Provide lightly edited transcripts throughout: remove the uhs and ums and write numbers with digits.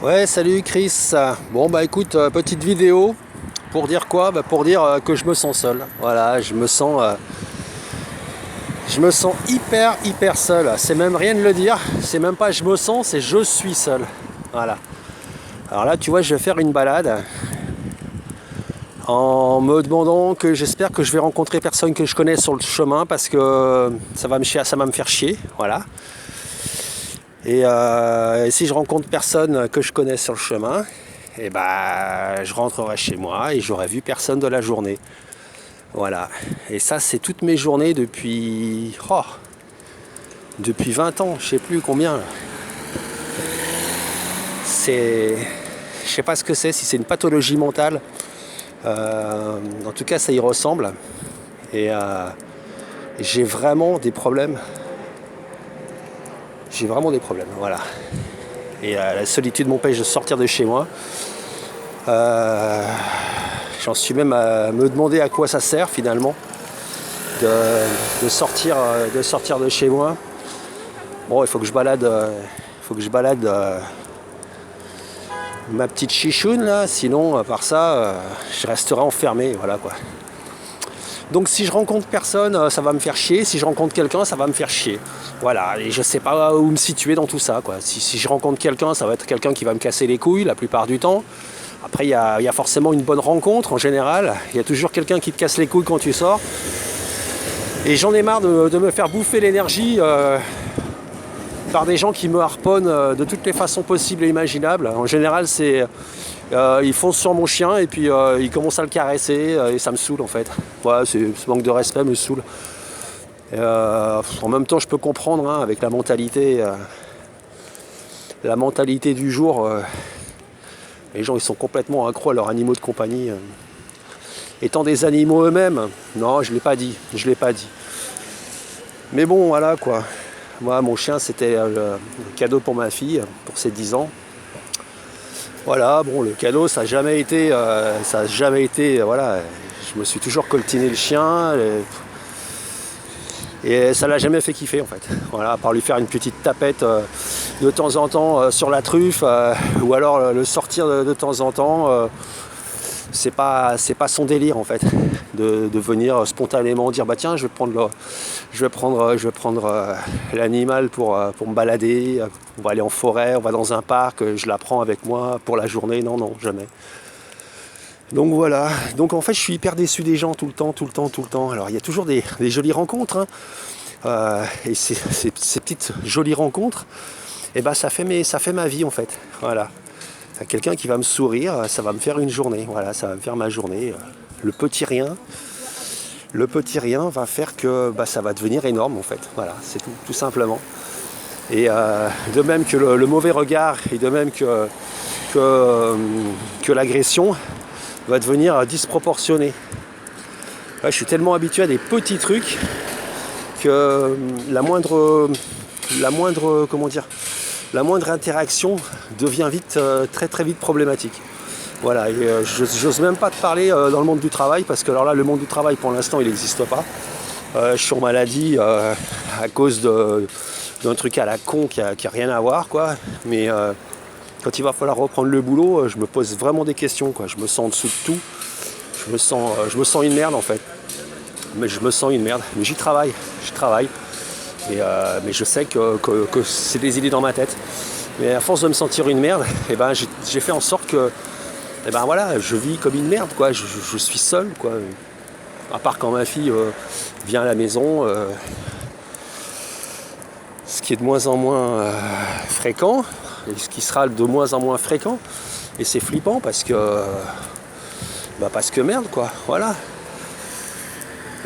Ouais, salut Chris. Bon bah écoute, petite vidéo pour dire quoi? Bah, pour dire que je me sens seul. Voilà, je me sens hyper seul. C'est même rien de le dire. C'est même pas je me sens, c'est je suis seul. Voilà. Alors là, tu vois, je vais faire une balade en me demandant que j'espère que je vais rencontrer personne que je connais sur le chemin parce que ça va me faire chier. Voilà. Et si je rencontre personne que je connais sur le chemin, et bah, je rentrerai chez moi et j'aurai vu personne de la journée. Voilà. Et ça, c'est toutes mes journées depuis 20 ans, je sais plus combien. C'est, je sais pas ce que c'est, si c'est une pathologie mentale. En tout cas, ça y ressemble. Et j'ai vraiment des problèmes. J'ai vraiment des problèmes, voilà. Et la solitude m'empêche de sortir de chez moi. J'en suis même à me demander à quoi ça sert finalement de sortir de chez moi. Bon, il faut que je balade ma petite chichoune là, sinon à part ça, je resterai enfermé, voilà quoi. Donc si je rencontre personne, ça va me faire chier. Si je rencontre quelqu'un, ça va me faire chier. Voilà, et je sais pas où me situer dans tout ça, quoi. Si je rencontre quelqu'un, ça va être quelqu'un qui va me casser les couilles la plupart du temps. Après, il y a forcément une bonne rencontre en général. Il y a toujours quelqu'un qui te casse les couilles quand tu sors. Et j'en ai marre de me faire bouffer l'énergie par des gens qui me harponnent de toutes les façons possibles et imaginables. En général, ils foncent sur mon chien et puis ils commencent à le caresser et ça me saoule en fait. Ouais, ce manque de respect me saoule. En même temps, je peux comprendre avec la mentalité du jour. Les gens, ils sont complètement accros à leurs animaux de compagnie. Étant des animaux eux-mêmes, non, je l'ai pas dit. Mais bon, voilà quoi. Moi, mon chien, c'était le cadeau pour ma fille, pour ses 10 ans. Voilà, bon, le cadeau, ça n'a jamais été, voilà, je me suis toujours coltiné le chien, et ça l'a jamais fait kiffer, en fait. Voilà, à part lui faire une petite tapette de temps en temps sur la truffe, ou alors le sortir de temps en temps, c'est pas son délire, en fait, de venir spontanément dire, bah tiens, je vais prendre l'animal pour me balader, on va aller en forêt, on va dans un parc, je la prends avec moi pour la journée. Non, jamais. Donc voilà, donc en fait je suis hyper déçu des gens tout le temps. Alors il y a toujours des jolies rencontres, et ces petites jolies rencontres, et ben ça fait ma vie en fait. Voilà. Quelqu'un qui va me sourire, ça va me faire une journée, voilà, ça va me faire ma journée. Le petit rien va faire que ça va devenir énorme en fait. Voilà, c'est tout simplement. Et de même que le mauvais regard, et de même que l'agression va devenir disproportionné. Ouais, je suis tellement habitué à des petits trucs que la moindre interaction devient vite, très vite problématique. Voilà, et j'ose même pas te parler dans le monde du travail, parce que alors là, le monde du travail pour l'instant il n'existe pas. Je suis en maladie à cause d'un truc à la con qui a rien à voir, quoi. Mais quand il va falloir reprendre le boulot, je me pose vraiment des questions, quoi. Je me sens en dessous de tout. Je me sens une merde en fait. Mais je me sens une merde. Mais j'y travaille. Mais je sais que c'est des idées dans ma tête. Mais à force de me sentir une merde, j'ai fait en sorte que voilà, je vis comme une merde, quoi. Je suis seul, quoi. À part quand ma fille vient à la maison, ce qui est de moins en moins fréquent, et ce qui sera de moins en moins fréquent. Et c'est flippant parce que merde, quoi. Voilà.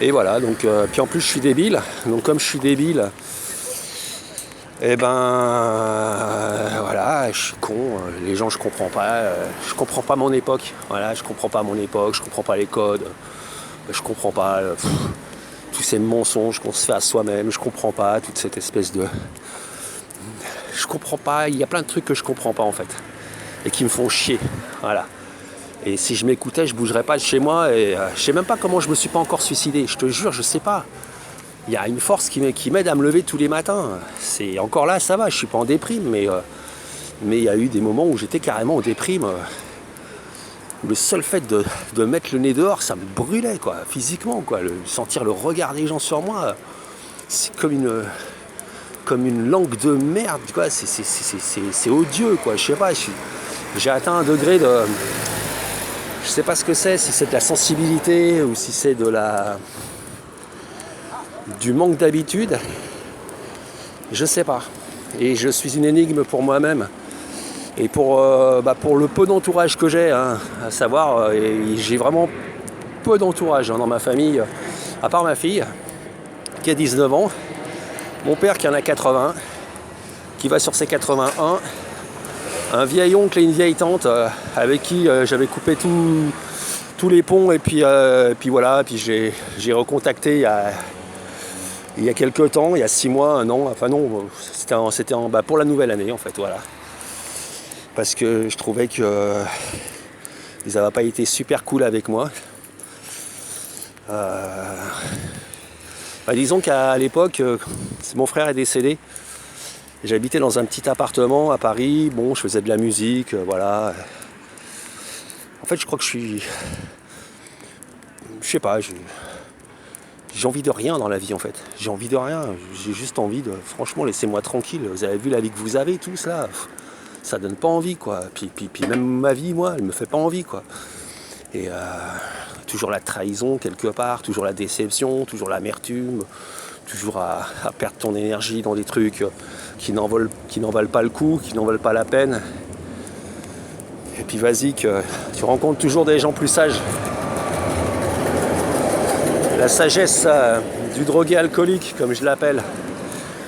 Et voilà, donc puis en plus je suis débile. Donc comme je suis débile, voilà, je suis con. Les gens, je comprends pas mon époque. Voilà, je comprends pas mon époque, je comprends pas les codes, je comprends pas tous ces mensonges qu'on se fait à soi-même. Je comprends pas toute cette espèce de, je comprends pas. Il y a plein de trucs que je comprends pas en fait et qui me font chier. Voilà. Et si je m'écoutais, je bougerais pas de chez moi, et je sais même pas comment je me suis pas encore suicidé. Je te jure, je sais pas. Il y a une force qui m'aide à me lever tous les matins. C'est encore là, ça va, je suis pas en déprime, mais Mais il y a eu des moments où j'étais carrément en déprime. Le seul fait de mettre le nez dehors, ça me brûlait, quoi, physiquement, quoi. Sentir le regard des gens sur moi, c'est comme une langue de merde, quoi. C'est odieux, quoi. Je sais pas, j'ai atteint un degré de... Je sais pas ce que c'est, si c'est de la sensibilité ou si c'est du manque d'habitude. Je sais pas. Et je suis une énigme pour moi-même. Et pour le peu d'entourage que j'ai, hein, à savoir, j'ai vraiment peu d'entourage, hein, dans ma famille, à part ma fille, qui a 19 ans, mon père qui en a 80, qui va sur ses 81, un vieil oncle et une vieille tante avec qui j'avais coupé tous les ponts, et puis voilà, puis j'ai recontacté il y a quelques temps, il y a 6 mois, 1 an, enfin non, c'était pour la nouvelle année en fait, voilà. Parce que je trouvais que ils n'avaient pas été super cool avec moi. Disons qu'à l'époque, mon frère est décédé. J'habitais dans un petit appartement à Paris. Bon, je faisais de la musique, voilà. En fait, je crois que je sais pas, j'ai envie de rien dans la vie en fait. J'ai envie de rien. J'ai juste envie de... Franchement, laissez-moi tranquille. Vous avez vu la vie que vous avez, tout ça. Ça donne pas envie, quoi. Puis même ma vie, moi, elle me fait pas envie, quoi. Et toujours la trahison quelque part, toujours la déception, toujours l'amertume, toujours à perdre ton énergie dans des trucs qui n'en valent pas le coup, qui n'en valent pas la peine. Et puis vas-y, que tu rencontres toujours des gens plus sages. La sagesse du drogué alcoolique, comme je l'appelle.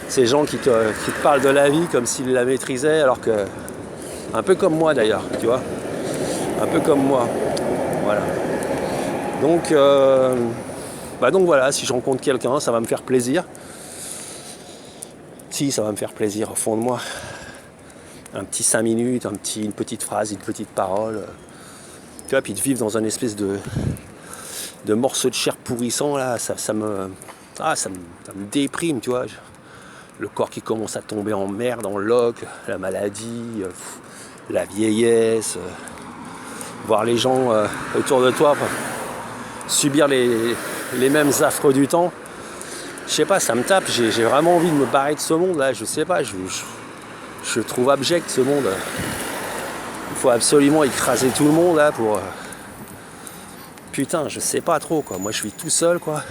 Ces gens qui te parlent de la vie comme s'ils la maîtrisaient, alors que... Un peu comme moi d'ailleurs, tu vois. Un peu comme moi. Voilà. Donc voilà, si je rencontre quelqu'un, ça va me faire plaisir. Si, ça va me faire plaisir au fond de moi. Un petit 5 minutes, une petite phrase, une petite parole. Tu vois, puis de vivre dans un espèce de morceau de chair pourrissant, là, ça me déprime, tu vois. Le corps qui commence à tomber en merde, en loque, la maladie, la vieillesse, voir les gens autour de toi subir les mêmes affres du temps. Je sais pas, ça me tape, j'ai vraiment envie de me barrer de ce monde là, je sais pas, je trouve abject ce monde. Il faut absolument écraser tout le monde là pour... Putain, je sais pas trop, quoi. Moi je suis tout seul, quoi.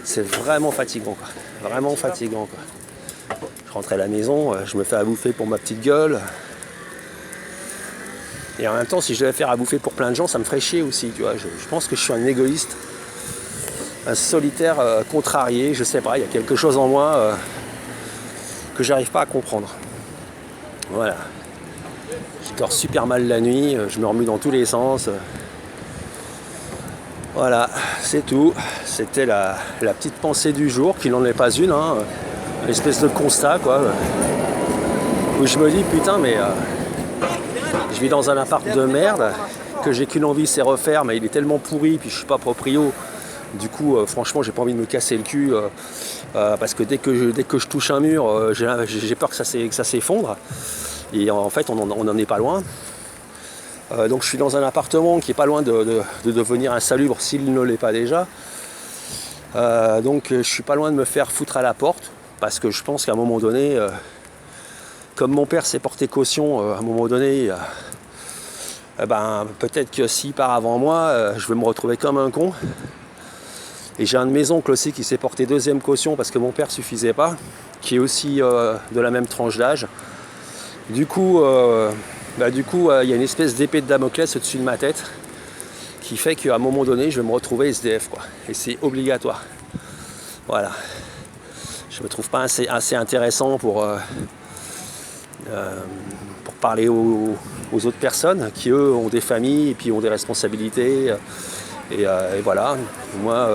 C'est vraiment fatigant, quoi. Vraiment fatigant, quoi. Je rentre à la maison, je me fais à bouffer pour ma petite gueule. Et en même temps, si je devais faire à bouffer pour plein de gens, ça me ferait chier aussi, tu vois. Je pense que je suis un égoïste, un solitaire contrarié, je sais pas, il y a quelque chose en moi que j'arrive pas à comprendre. Voilà. Je dors super mal la nuit, je me remue dans tous les sens. Voilà, c'est tout. C'était la petite pensée du jour, qui n'en est pas une, hein. Une espèce de constat, quoi. Où je me dis, putain, mais je vis dans un appart de merde, que j'ai qu'une envie, c'est refaire, mais il est tellement pourri, puis je suis pas proprio. Du coup, franchement, j'ai pas envie de me casser le cul, parce que dès que je touche un mur, j'ai peur que ça s'effondre. Et en fait, on n'en est pas loin. Donc je suis dans un appartement qui est pas loin de devenir insalubre s'il ne l'est pas déjà. Donc je suis pas loin de me faire foutre à la porte, parce que je pense qu'à un moment donné, comme mon père s'est porté caution, à un moment donné, peut-être que s'il part avant moi, je vais me retrouver comme un con. Et j'ai un de mes oncles aussi qui s'est porté deuxième caution parce que mon père suffisait pas, qui est aussi de la même tranche d'âge. Du coup, il y a une espèce d'épée de Damoclès au-dessus de ma tête qui fait qu'à un moment donné, je vais me retrouver SDF, quoi. Et c'est obligatoire. Voilà. Je me trouve pas assez intéressant pour parler aux autres personnes qui, eux, ont des familles et puis ont des responsabilités. Et voilà. Moi,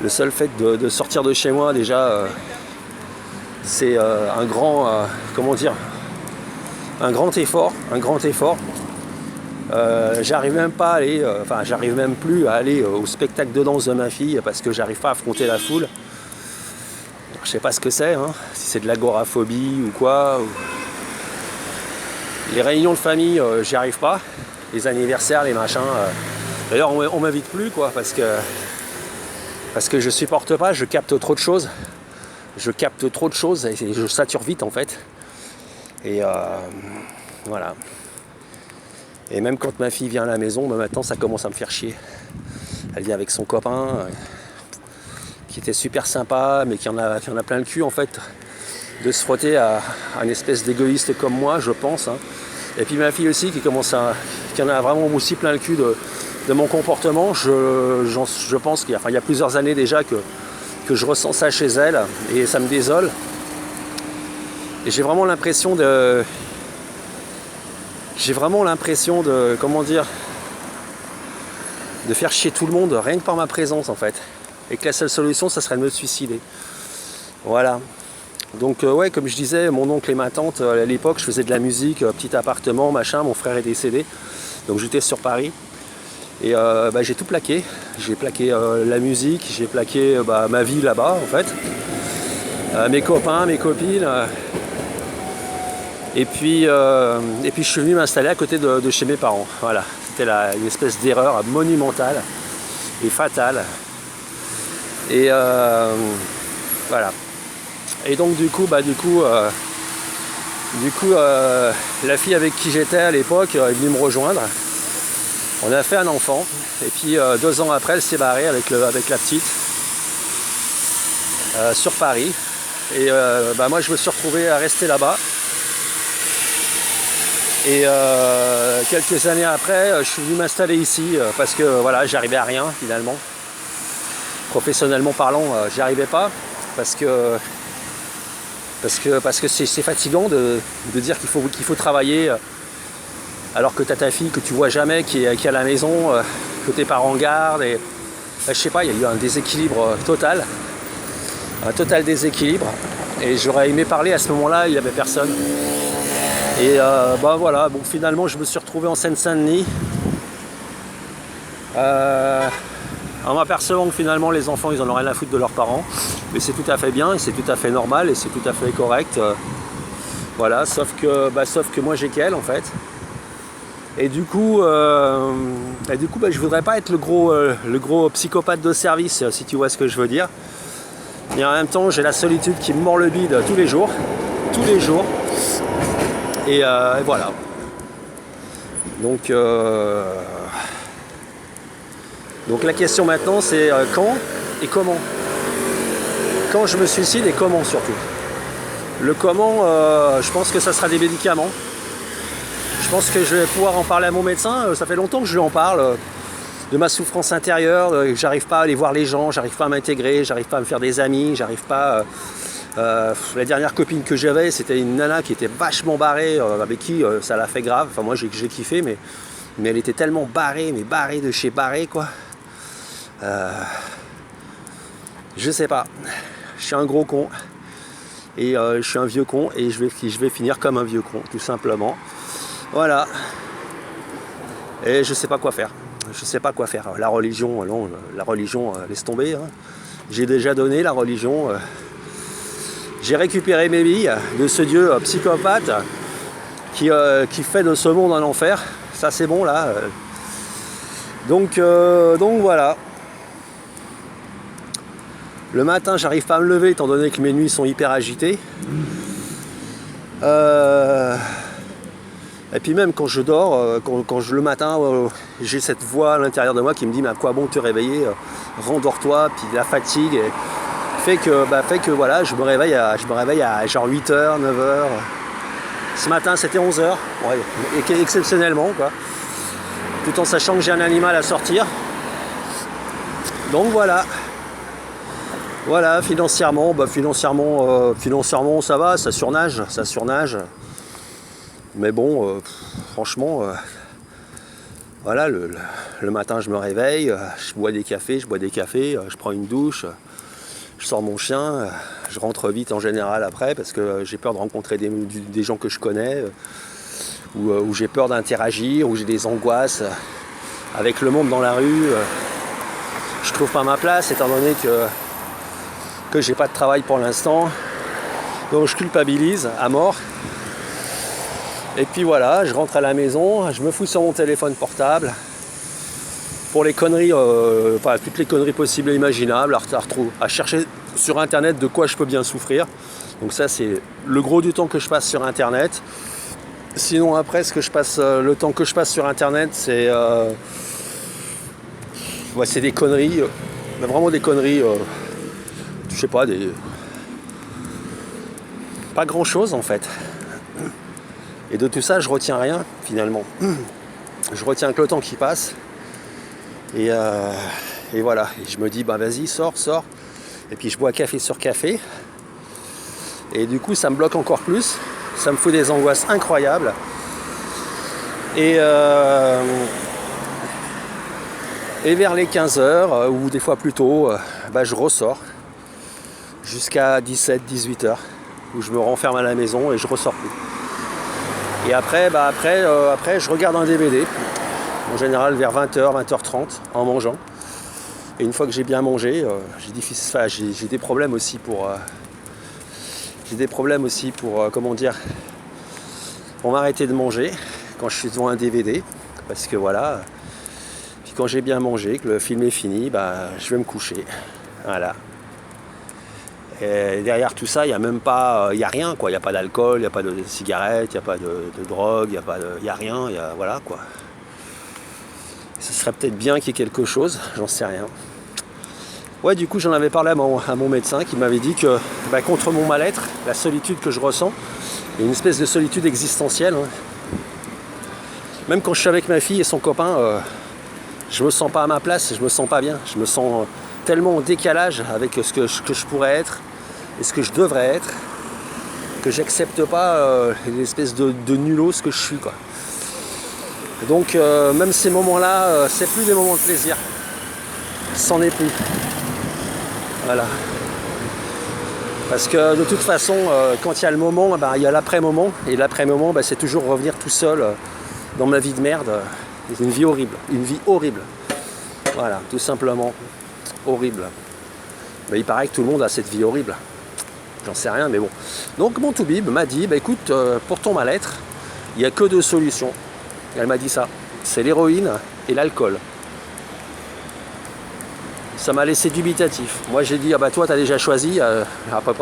le seul fait de sortir de chez moi, déjà, c'est un grand effort. J'arrive même pas à aller, j'arrive même plus à aller au spectacle de danse de ma fille parce que j'arrive pas à affronter la foule. je sais pas ce que c'est, hein, si c'est de l'agoraphobie ou quoi. Les réunions de famille, j'y arrive pas. Les anniversaires, les machins. D'ailleurs, on m'invite plus, quoi, parce que je supporte pas, je capte trop de choses. Je capte trop de choses et je sature vite, en fait. Et voilà. Et même quand ma fille vient à la maison, maintenant, ça commence à me faire chier. Elle vient avec son copain, qui était super sympa, mais qui en a plein le cul, en fait, de se frotter à une espèce d'égoïste comme moi, je pense. Hein. Et puis ma fille aussi, qui en a vraiment aussi plein le cul de mon comportement. Je pense qu'il y a plusieurs années déjà que je ressens ça chez elle, et ça me désole. Et j'ai vraiment l'impression de... comment dire, de faire chier tout le monde, rien que par ma présence, en fait. Et que la seule solution, ça serait de me suicider. Voilà. Donc ouais, comme je disais, mon oncle et ma tante, à l'époque, je faisais de la musique, petit appartement, machin, mon frère est décédé. Donc j'étais sur Paris. Et j'ai tout plaqué. J'ai plaqué la musique, j'ai plaqué ma vie là-bas, en fait. Mes copains, mes copines. Et puis je suis venu m'installer à côté de chez mes parents. Voilà. C'était une espèce d'erreur monumentale et fatale. Et voilà. Et donc du coup, la fille avec qui j'étais à l'époque est venue me rejoindre. On a fait un enfant. Et puis 2 ans après, elle s'est barrée avec la petite sur Paris. Et moi, je me suis retrouvé à rester là-bas. Et quelques années après, je suis venu m'installer ici parce que voilà, j'arrivais à rien finalement. Professionnellement parlant, j'y arrivais pas parce que c'est fatigant de dire qu'il faut travailler alors que tu as ta fille que tu vois jamais qui est à la maison, que tes parents gardent. Et je sais pas, il y a eu un déséquilibre total, un total déséquilibre. Et j'aurais aimé parler à ce moment-là, il n'y avait personne. Et voilà, bon, finalement je me suis retrouvé en Seine-Saint-Denis en m'apercevant que finalement les enfants ils en ont rien à foutre de leurs parents, mais c'est tout à fait bien et c'est tout à fait normal et c'est tout à fait correct, voilà, sauf que moi j'ai qu'elle en fait, et du coup je voudrais pas être le gros psychopathe de service, si tu vois ce que je veux dire, mais en même temps j'ai la solitude qui me mord le bide tous les jours. Et voilà. Donc la question maintenant c'est quand et comment. Quand je me suicide et comment surtout. Le comment, je pense que ça sera des médicaments. Je pense que je vais pouvoir en parler à mon médecin. Ça fait longtemps que je lui en parle de ma souffrance intérieure, que j'arrive pas à aller voir les gens, j'arrive pas à m'intégrer, j'arrive pas à me faire des amis, j'arrive pas... la dernière copine que j'avais, c'était une nana qui était vachement barrée, avec qui ça l'a fait grave. Enfin moi j'ai kiffé, mais elle était tellement barrée, mais barrée de chez barrée quoi. Je sais pas. Je suis un gros con et je suis un vieux con et je vais finir comme un vieux con tout simplement. Voilà. Et je sais pas quoi faire. La religion, non, la religion laisse tomber. Hein. J'ai déjà donné la religion. J'ai récupéré mes billes de ce dieu psychopathe qui fait de ce monde un enfer. Ça c'est bon là. Donc voilà. Le matin j'arrive pas à me lever étant donné que mes nuits sont hyper agitées. Et puis même quand je dors, le matin, j'ai cette voix à l'intérieur de moi qui me dit mais à quoi bon te réveiller, rendors-toi, puis la fatigue fait que voilà, je me réveille à genre 8h, 9h. Ce matin c'était 11h, ouais, exceptionnellement quoi. Tout en sachant que j'ai un animal à sortir. Donc voilà. Voilà, financièrement ça va, ça surnage. Mais bon, franchement, voilà, le matin je me réveille, je bois des cafés, je prends une douche, je sors mon chien, je rentre vite en général après parce que j'ai peur de rencontrer des gens que je connais, ou j'ai peur d'interagir, ou j'ai des angoisses avec le monde dans la rue. Je trouve pas ma place étant donné que que j'ai pas de travail pour l'instant. Donc je culpabilise à mort. Et puis voilà, je rentre à la maison, je me fous sur mon téléphone portable. Pour les conneries, toutes les conneries possibles et imaginables, à chercher sur internet de quoi je peux bien souffrir. Donc ça c'est le gros du temps que je passe sur internet. Sinon après le temps que je passe sur internet c'est c'est des conneries, vraiment des conneries, je sais pas, pas grand chose en fait. Et de tout ça je retiens rien finalement. Je retiens que le temps qui passe. Et voilà, et je me dis bah vas-y, sors. Et puis je bois café sur café. Et du coup ça me bloque encore plus. Ça me fout des angoisses incroyables. Et vers les 15h, ou des fois plus tôt, je ressors. Jusqu'à 17-18h. Où je me renferme à la maison et je ressors plus. Et après, je regarde un DVD. En général vers 20h, 20h30 en mangeant. Et une fois que j'ai bien mangé, j'ai des problèmes aussi pour pour m'arrêter de manger quand je suis devant un DVD. Parce que voilà, puis quand j'ai bien mangé, que le film est fini, je vais me coucher. Voilà. Et derrière tout ça, il n'y a même pas, il n'y a rien quoi. Il n'y a pas d'alcool, il n'y a pas de cigarettes, il n'y a pas de drogue, il n'y a rien, voilà quoi. Ce serait peut-être bien qu'il y ait quelque chose, j'en sais rien. Ouais, du coup, j'en avais parlé à mon médecin qui m'avait dit que contre mon mal-être, la solitude que je ressens, il y a une espèce de solitude existentielle. Hein. Même quand je suis avec ma fille et son copain, je me sens pas à ma place, je me sens pas bien. Je me sens tellement en décalage avec ce que je pourrais être et ce que je devrais être que j'accepte pas l'espèce de nulos que je suis quoi. Donc même ces moments-là, c'est plus des moments de plaisir. C'en est plus. Voilà. Parce que de toute façon, quand il y a le moment, il y a l'après-moment. Et l'après-moment, c'est toujours revenir tout seul dans ma vie de merde. Une vie horrible. Une vie horrible. Voilà, tout simplement. Horrible. Mais il paraît que tout le monde a cette vie horrible. J'en sais rien, mais bon. Donc mon toubib m'a dit, écoute, pour ton mal-être, il n'y a que deux solutions. Elle m'a dit ça, c'est l'héroïne et l'alcool. Ça m'a laissé dubitatif. Moi j'ai dit, toi t'as déjà choisi, a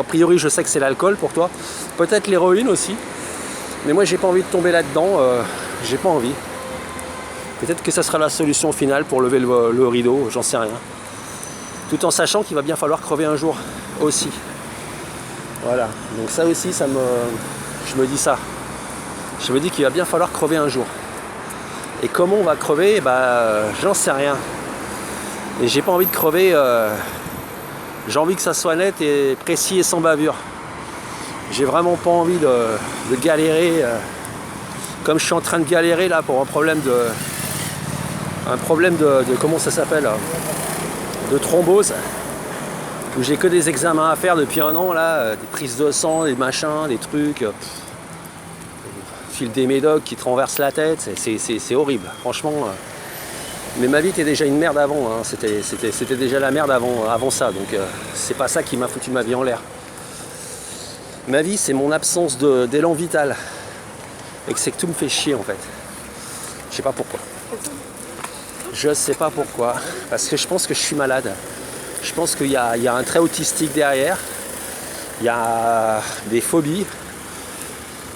priori je sais que c'est l'alcool pour toi, peut-être l'héroïne aussi, mais moi j'ai pas envie de tomber là-dedans, j'ai pas envie. Peut-être que ça sera la solution finale pour lever le rideau, j'en sais rien. Tout en sachant qu'il va bien falloir crever un jour aussi. Voilà, donc ça aussi je me dis ça. Je me dis qu'il va bien falloir crever un jour. Et comment on va crever, j'en sais rien. Et j'ai pas envie de crever, j'ai envie que ça soit net et précis et sans bavure. J'ai vraiment pas envie de galérer, comme je suis en train de galérer là pour un problème de comment ça s'appelle, de thrombose, où j'ai que des examens à faire depuis un an là, des prises de sang, des machins, des trucs. File des médocs qui te renversent la tête, c'est horrible, franchement. Mais ma vie était déjà une merde avant, hein. C'était déjà la merde avant ça, donc c'est pas ça qui m'a foutu ma vie en l'air. Ma vie, c'est mon absence d'élan vital, et que c'est que tout me fait chier en fait. Je sais pas pourquoi. Je sais pas pourquoi, parce que je pense que je suis malade. Je pense qu'il y a un trait autistique derrière, il y a des phobies.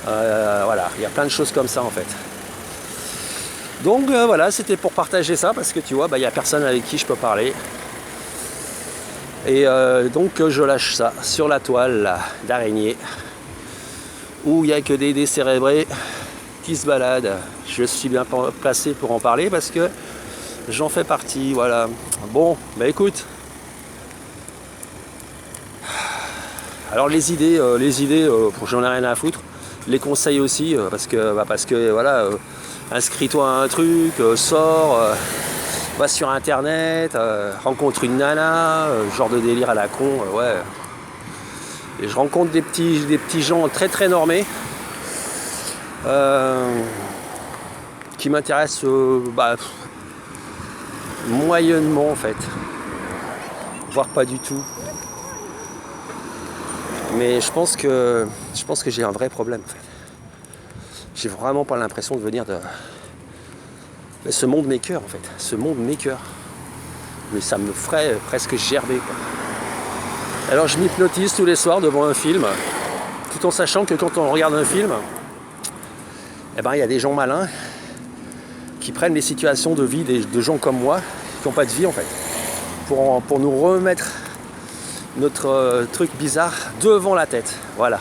Voilà, il y a plein de choses comme ça en fait. Donc voilà, c'était pour partager ça parce que tu vois, il n'y a personne avec qui je peux parler. Et donc je lâche ça sur la toile d'araignée où il n'y a que des décérébrés qui se baladent. Je suis bien placé pour en parler parce que j'en fais partie, voilà. Bon, écoute. Alors les idées, j'en ai rien à foutre. Les conseils aussi, parce que voilà, inscris-toi à un truc, sors, va sur internet, rencontre une nana, genre de délire à la con, ouais. Et je rencontre des petits gens très très normés qui m'intéressent moyennement en fait, voire pas du tout. Mais je pense que j'ai un vrai problème en fait. J'ai vraiment pas l'impression de venir de ce monde m'écoeure en fait. Ce monde m'écoeure. Mais ça me ferait presque gerber quoi. Alors je m'hypnotise tous les soirs devant un film, tout en sachant que quand on regarde un film, eh ben, il y a des gens malins qui prennent les situations de vie de gens comme moi, qui n'ont pas de vie en fait, pour nous remettre notre truc bizarre devant la tête. Voilà.